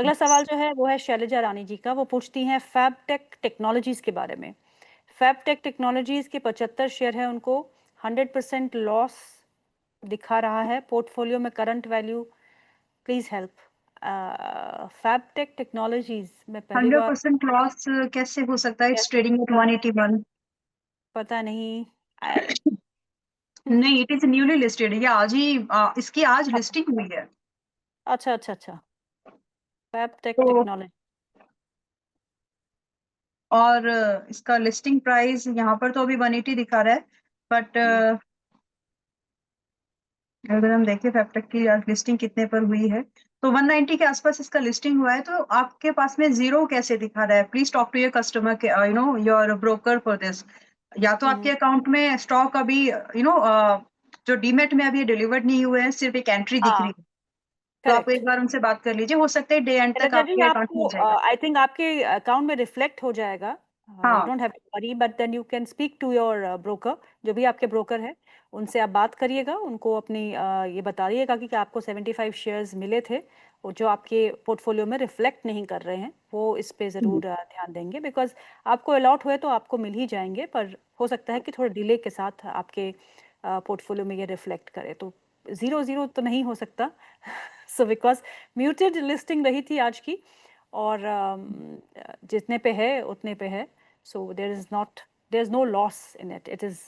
अगला सवाल जो है वो है शैलजा रानी जी का, वो पूछती हैं फैबटेक टेक्नोलॉजीज़ के बारे में। फैबटेक टेक्नोलॉजीज़ के 75 शेयर है, उनको 100% लॉस दिखा रहा है, पोर्टफोलियो में current value please help. Fabtech technologies में पहली बार 100% लॉस कैसे हो सकता है? इट्स कैसे ट्रेडिंग एट होता है 181। पता नहीं। आई नहीं, इट इज़ न्यूली लिस्टेड। ये आज ही इसकी आज लिस्टिंग हुई है। अच्छा, अच्छा, अच्छा। फैबटेक तो टेक्नोलॉजी और इसका लिस्टिंग प्राइस यहाँ पर तो अभी 180 दिखा रहा है, बट हुँ, अगर हम देखें फैक्टक की आज लिस्टिंग कितने पर हुई है, तो 190 के आसपास इसका लिस्टिंग हुआ है, तो आपके पास में ज़ीरो कैसे दिखा रहा है? Please talk to your customer के योर ब्रोकर फॉर दिस। या तो आपके हुँ, अकाउंट में स्टॉक अभी जो डीमैट में अभी डिलीवर्ड नहीं हुए हैं, सिर्फ़ एक एंट्री दिख हाँ, रही है। तो आप एक करेक्ट। बार उनसे बात कर लीजिए, हो सकता है डे एंड तक शैलजा जी, आपके अकाउंट आपको में जाएगा। आई थिंक आपके अकाउंट में रिफ्लेक्ट हो जाएगा। यू हाँ, don't have to worry but then you can speak to your broker, जो भी आपके ब्रोकर हैं, उनसे आप बात करिएगा, उनको अपनी ये बताइएगा कि आपको 75 शेयर्स मिले थे और जो आपके पोर्टफोलियो में रिफ्लेक्ट नहीं कर रहे हैं, वो इस पे हुँ, ज़रूर ध्यान देंगे बिकॉज़ आपको अलॉट हुए तो आपको मिल ही जाएँगे, पर हो सकता है कि थोड़ा डिले के साथ आपके पोर्टफोलियो में ये रिफ्लेक्ट करे। तो 0-0 तो नहीं हो सकता। सो बिकॉज़ म्यूटेड लिस्टिंग रही थी आज की और जितने पे है उतने पे है। So there is no loss in it. It is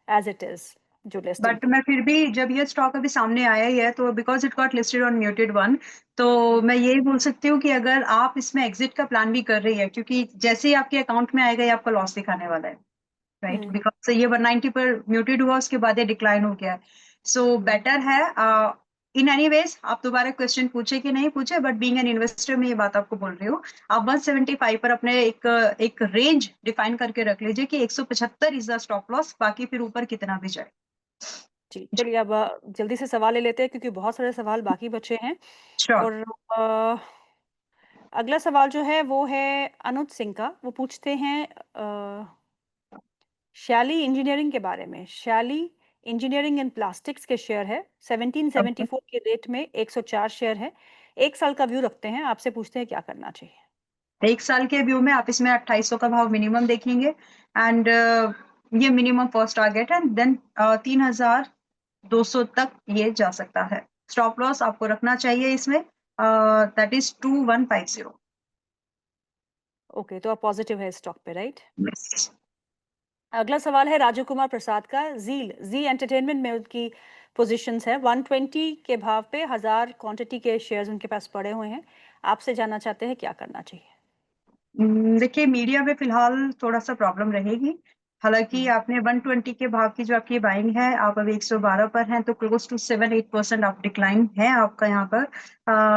as it is जो लिस्टिंग बट थी। मैं फिर भी जब ये स्टॉक अभी सामने आया ही है, तो because it got listed on muted one, तो हुँ, मैं यही बोल सकती हूँ कि अगर आप इसमें एग्ज़िट का प्लान भी कर रही है, क्योंकि जैसे ही आपके अकाउंट में आएगा, ये आपका लॉस दिखाने वाला है, राइट? हुँ, बिकॉज़ ये 190 पर म्यूटेड हुआ, उसके बाद ये डिक्लाइन हो गया है। सो हुँ, बेटर है इन एनी वेज़ आप दोबारा क्वेश्चन पूछे कि नहीं पूछे, बट बीइंग एन इन्वेस्टर मैं ये बात आपको बोल रही हूँ। आप 175 पर अपने एक रेंज डिफाइन करके रख लीजिए कि 175 इज़ द स्टॉप लॉस, बाकी फिर ऊपर कितना भी जाए। जी। चलिए अब जल्दी से सवाल ले लेते हैं क्योंकि बहुत सारे सवाल बाकी बचे हैं श्योर। और अगला सवाल जो है वो है अनुज सिंह का। वो पूछते हैं शैली इंजीनियरिंग के बारे में। शैली इंजीनियरिंग इन प्लास्टिक्स के शेयर है, ओके। 1774 के रेट में 104 शेयर है। 1 साल का व्यू रखते हैं, आपसे पूछते हैं क्या करना चाहिए? 1 साल के व्यू में आप इसमें 2800 का भाव मिनिमम देखेंगे, एंड ये मिनिमम फर्स्ट टारगेट है, देन 3200 तक ये जा सकता है। स्टॉप लॉस आपको रखना चाहिए इसमें, दैट इज़ 2150। ओके, तो आप पॉज़िटिव है इस स्टॉक पे, राइट? यस। अगला सवाल है राजू कुमार प्रसाद का। ज़ी एंटरटेनमेंट में उनकी पोज़ीशंस है। 120 के भाव पे 1000 क्वांटिटी के शेयर्स उनके पास पड़े हुए हैं। आपसे जानना चाहते हैं क्या करना चाहिए? देखिए, मीडिया में फ़िलहाल थोड़ा-सा प्रॉब्लम रहेगी। हालाँकि हुँ, आपने 120 के भाव की जो आपकी बाइंग है, आप अभी 112 पर हैं, तो क्लोज़ टू 7-8% आप डिक्लाइन है आपका यहाँ पर।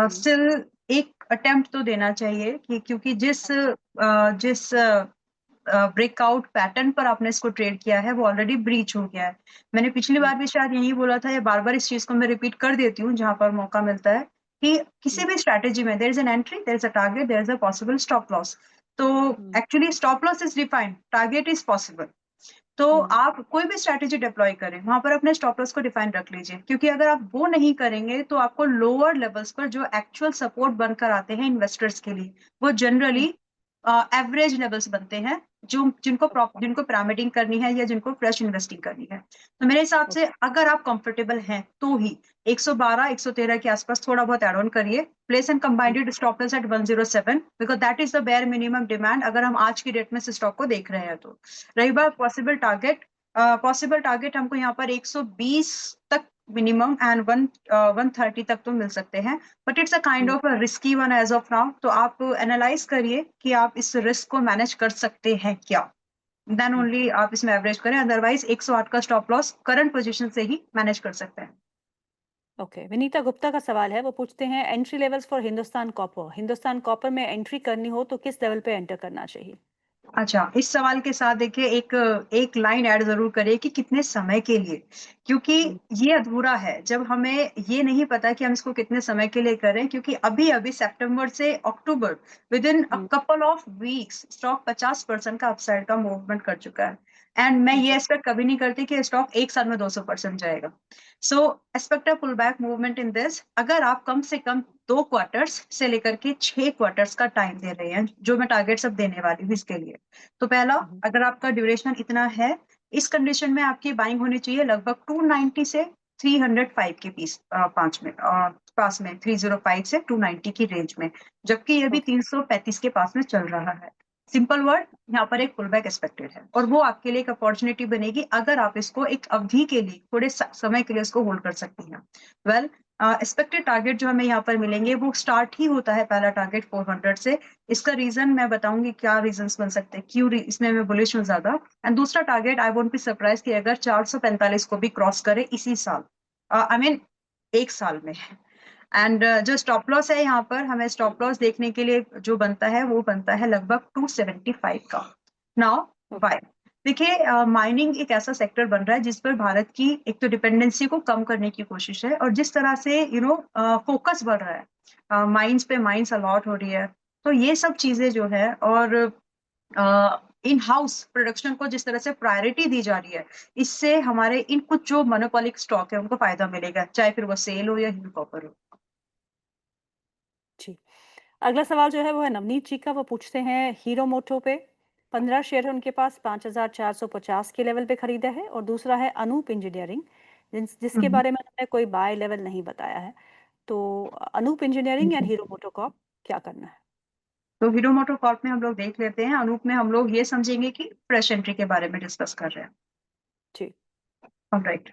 हुँ, स्टिल एक अटेम्प्ट तो देना चाहिए, कि क्योंकि जिस ब्रेकआउट पैटर्न पर आपने इसको ट्रेड किया है, वो ऑलरेडी ब्रीच हो गया है। मैंने पिछली हुँ, बार भी शायद यही बोला था, या बार-बार इस चीज़ को मैं रिपीट कर देती हूँ, जहाँ पर मौका मिलता है, कि किसी हुँ, भी स्ट्रैटेजी में there is an entry, there is a target, there is a possible stop loss. तो हुँ, actually stop loss is defined, target is possible. तो हुँ, आप कोई भी स्ट्रैटेजी डिप्लॉय करें, वहाँ पर अपने स्टॉप लॉस को डिफाइन रख लीजिए, क्योंकि अगर आप वो नहीं करेंगे, तो आपको लोअर लेवल्स पर जो एक्चुअल सपोर्ट बनकर आते हैं इन्वेस्टर्स के लिए, वो हुँ, जनरली एवरेज लेवल्स बनते हैं, जिनको पिरामिडिंग करनी है, या जिनको फ्रेश इन्वेस्टिंग करनी है। तो मेरे हिसाब से ओके, अगर आप कंफर्टेबल हैं, तो ही 112, 113 के आसपास थोड़ा बहुत ऐड ऑन करिए। Place and hmm, combined stop loss at 107, because that is the bare minimum demand, अगर हम आज की डेट में इस स्टॉक को देख रहे हैं तो। रही बात पॉसिबल टारगेट हमको यहाँ पर 120 तक मिनिमम, एंड 130 तक तो मिल सकते हैं, but it's a kind hmm, of a risky one as of now. तो आप एनालाइज़ करिए कि आप इस रिस्क को मैनेज कर सकते हैं क्या? देन हुँ। ओनली आप इसमें एवरेज करें, अदरवाइज़ 108 का स्टॉप लॉस करंट पोज़ीशन से ही मैनेज कर सकते हैं। ओके, विनीता गुप्ता का सवाल है, वो पूछते हैं entry levels for Hindustan copper. Hindustan copper में एंट्री करनी हो तो किस लेवल पे एंटर करना चाहिए? अच्छा, इस सवाल के साथ देखिए एक एक लाइन ऐड ज़रूर करिए कि कितने समय के लिए, क्योंकि हुँ, ये अधूरा है, जब हमें ये नहीं पता कि हम इसको कितने समय के लिए करें, क्योंकि अभी-अभी सितंबर से अक्टूबर, within a um, couple of weeks stock 50% का अपसाइड का मूवमेंट कर चुका है, एंड मैं ये जी, एक्सपेक्ट कभी नहीं करती कि स्टॉक 1 साल में 200% जाएगा। So expect a pull back movement in this, अगर आप कम से कम 2 क्वार्टर्स से लेकर के 6 क्वार्टर्स का टाइम दे रहे हैं, जो मैं टारगेट्स अब देने वाली हूँ इसके लिए। तो पहला, अगर आपका ड्यूरेशन इतना है, इस कंडीशन में आपकी बाइंग होनी चाहिए लगभग 290 से 305 के पास में 305 से 290 की रेंज में, जबकि ये भी 335 के पास में चल रहा है। सिंपल वर्ड, यहाँ पर एक पुलबैक एक्सपेक्टेड है और वो आपके लिए एक अपॉर्चुनिटी बनेगी अगर आप इसको एक अवधि के लिए, थोड़े समय के लिए इसको होल्ड कर सकती हैं। वेल, एक्सपेक्टेड टारगेट जो हमें यहाँ पर मिलेंगे वो स्टार्ट ही होता है पहला टारगेट 400 से। इसका रीजन मैं बताऊंगी, क्या रीजंस बन सकते हैं, क्यों इसमें मैं बुलिश हूँ ज्यादा। एंड दूसरा target, I won't be surprise कि अगर 445 को भी क्रॉस करे इसी साल, आई मीन एक साल में। एंड जो स्टॉप लॉस है यहाँ पर, हमें स्टॉप लॉस देखने के लिए जो बनता है वो बनता है लगभग 275 का। नाउ वाई, देखिए माइनिंग एक ऐसा सेक्टर बन रहा है जिस पर भारत की एक तो डिपेंडेंसी को कम करने की कोशिश है, और जिस तरह से फोकस बढ़ रहा है, माइंस पे माइंस अलॉट हो रही है, तो ये सब चीजें जो है, और इन हाउस प्रोडक्शन को जिस तरह से प्रायोरिटी दी जा रही है, इससे हमारे इन कुछ जो मोनोपोलिक स्टॉक है उनको फायदा मिलेगा, चाहे फिर वो सेल हो या हील कॉपर हो। जी। अगला सवाल जो है वो है नवनीत जी का। वो पूछते हैं हीरो मोटो पे 15 शेयर है उनके पास, 5450 के लेवल पे खरीदा है, और दूसरा है अनूप इंजीनियरिंग जिसके बारे में उन्होंने कोई बाय लेवल नहीं बताया है। तो अनूप इंजीनियरिंग एंड हीरो मोटोकॉर्प, क्या करना है? तो हीरो मोटो कॉर्प में हम लोग देख लेते हैं, अनूप में हम लोग ये समझेंगे कि फ्रेश एंट्री के बारे में डिस्कस कर रहे हैं। जी। Alright,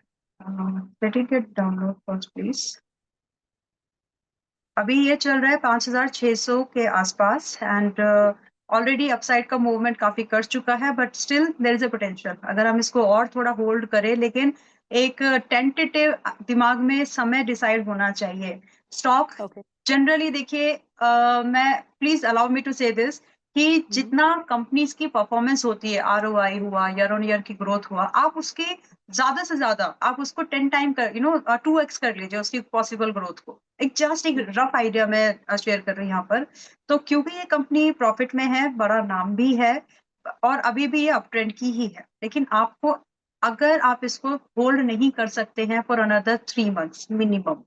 let it get download first please. अभी ये चल रहा है 5600 के आसपास, एंड ऑलरेडी अपसाइड का मूवमेंट काफी कर चुका है, but still there is a potential अगर हम इसको और थोड़ा होल्ड करें, लेकिन एक टेंटेटिव दिमाग में समय डिसाइड होना चाहिए। Stock okay. जनरली देखिए, मैं प्लीज अलाउ मी टू से दिस कि जितना कंपनीज की परफॉर्मेंस होती है, आरओआई हुआ, ईयर ऑन ईयर की ग्रोथ हुआ, आप उसके ज्यादा से ज्यादा आप उसको 10 टाइम कर 2x कर लीजिए उसकी पॉसिबल ग्रोथ को। एक जस्ट एक रफ आइडिया मैं शेयर कर रही हूँ यहाँ पर। तो क्योंकि ये कंपनी प्रॉफिट में है, बड़ा नाम भी है, और अभी भी ये अप ट्रेंड की ही है, लेकिन आपको, अगर आप इसको होल्ड नहीं कर सकते हैं फॉर अनदर 3 मंथ्स मिनिमम,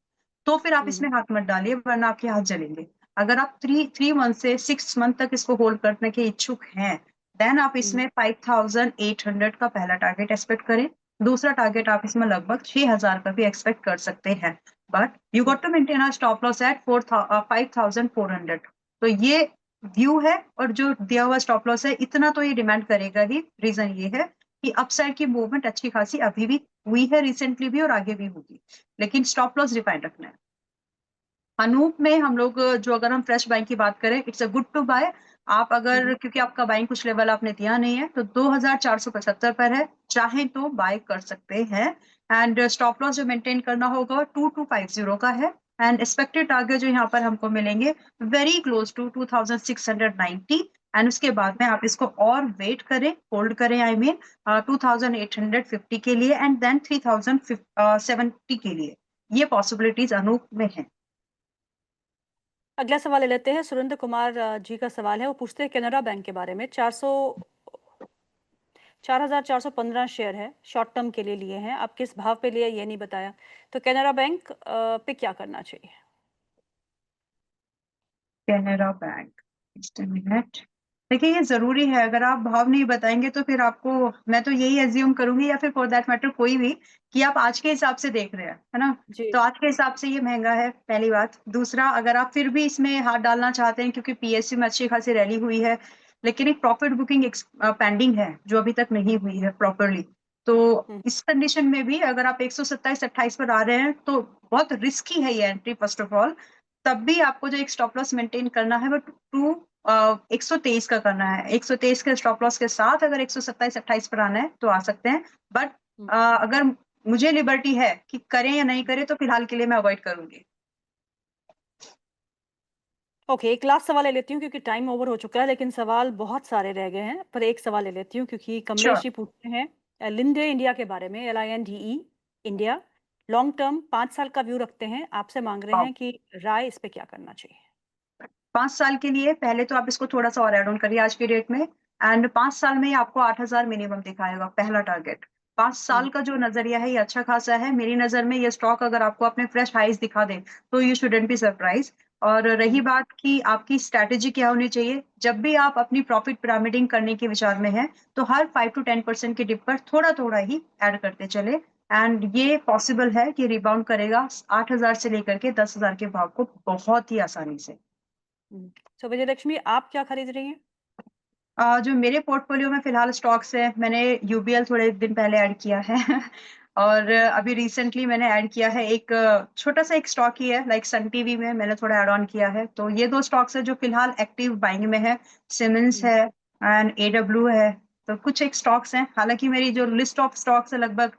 तो फिर आप इसमें हाथ मत डालिए, वरना आपके हाथ जलेंगे। अगर आप थ्री मंथ से 6 मंथ तक इसको होल्ड करने के इच्छुक हैं, देन आप इसमें 5800 का पहला टारगेट एक्सपेक्ट करें। दूसरा टारगेट आप इसमें लगभग 6000 का भी एक्सपेक्ट कर सकते हैं, but you got to maintain a stop loss at 5400। तो ये व्यू है, और जो दिया हुआ स्टॉप लॉस है इतना तो ये डिमांड करेगा ही। रीजन ये है कि अपसाइड की मूवमेंट अच्छी खासी अभी भी हुई है, रिसेंटली भी और आगे भी होगी, लेकिन स्टॉप लॉस डिफाइन रखना है। अनूप में हम लोग जो, अगर हम फ्रेश बाइंग की बात करें, it's a good to buy. आप अगर, क्योंकि आपका बाइंग कुछ लेवल आपने दिया नहीं है, तो 2475 पर है, चाहे तो बाय कर सकते हैं। एंड स्टॉप लॉस जो मेंटेन करना होगा 2250 का है, एंड एक्सपेक्टेड टारगेट जो यहाँ पर हमको मिलेंगे वेरी क्लोज टू 2690। एंड उसके बाद में आप इसको और वेट करें, होल्ड करें, आई मीन 2850 के लिए, एंड देन 3070 के लिए। ये पॉसिबिलिटीज अनूप में है। अगला सवाल ले लेते हैं। सुरेंद्र कुमार जी का सवाल है। वो पूछते हैं कैनरा बैंक के बारे में। 4415 शेयर है, शॉर्ट टर्म के लिए लिए हैं। आप किस भाव पे लिए ये नहीं बताया, तो कैनरा बैंक पे क्या करना चाहिए? Canara bank, just a minute. देखिए ये जरूरी है, अगर आप भाव नहीं बताएंगे तो फिर आपको, मैं तो यही एज्यूम करूंगी, या फिर फॉर दैट मैटर कोई भी, कि आप आज के हिसाब से देख रहे हैं, है ना। जी। तो आज के हिसाब से ये महंगा है, पहली बात। दूसरा, अगर आप फिर भी इसमें हाथ डालना चाहते हैं, क्योंकि पीएसयू में अच्छी खासी रैली हुई है, लेकिन एक प्रॉफिट बुकिंग पेंडिंग है जो अभी तक नहीं हुई है प्रॉपरली, तो इस कंडीशन में भी अगर आप 127-28 पर आ रहे हैं तो बहुत रिस्की है ये एंट्री, फर्स्ट ऑफ ऑल। तब भी आपको जो एक स्टॉप लॉस मेंटेन करना है वो 123 का करना है। 123 के स्टॉप लॉस के साथ अगर 127-28 पर आना है तो आ सकते हैं, बट अगर मुझे लिबर्टी है कि करें या नहीं करें, तो फिलहाल के लिए मैं अवॉइड करूंगी। ओके, एक लास्ट सवाल ले लेती हूँ क्योंकि टाइम ओवर हो चुका है, लेकिन सवाल बहुत सारे रह गए हैं, पर एक सवाल ले लेती हूँ क्योंकि कमलेश श्योर। जी पूछते हैं लिंडे इंडिया के बारे में। LINDE इंडिया, लॉन्ग टर्म 5 साल का व्यू रखते हैं। आपसे मांग रहे हैं कि राय इस पे क्या करना चाहिए। 5 साल के लिए पहले तो आप इसको थोड़ा सा और एड ऑन करिए आज की डेट में, एंड 5 साल में ही आपको 8000 मिनिमम दिखाएगा पहला टारगेट। 5 साल का जो नजरिया है ये अच्छा खासा है मेरी नजर में। ये स्टॉक अगर आपको अपने फ्रेश हाइज दिखा दे तो यू शुडंट बी सरप्राइज। और रही बात कि आपकी स्ट्रैटेजी क्या होनी चाहिए, जब भी आप अपनी प्रॉफिट पिरामिडिंग करने के विचार में हैं, तो हर 5 टू 10% के डिप पर थोड़ा-थोड़ा ही ऐड करते चले एंड ये पॉसिबल है कि रिबाउंड करेगा 8,000 से लेकर के 10,000 के भाव को बहुत ही आसानी से। सो विजयलक्ष्मी आप क्या खरीद रही हैं? जो मेरे पोर्टफोलियो में फ़िलहाल स्टॉक्स हैं, मैंने यूबीएल थोड़े दिन पहले ऐड किया है और अभी रिसेंटली मैंने ऐड किया है एक छोटा-सा एक स्टॉक ही है लाइक सन टीवी में मैंने थोड़ा ऐड ऑन किया है। तो ये 2 स्टॉक्स हैं जो फ़िलहाल एक्टिव बाइंग में है, सिमेंस हुँ, है एंड एडब्ल्यू है। तो कुछ एक स्टॉक्स हैं, हालाँकि मेरी जो लिस्ट ऑफ स्टॉक्स है लगभग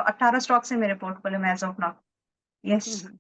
18 स्टॉक्स हैं मेरे पोर्टफोलियो में as of now. Hmm, yes. Hmm.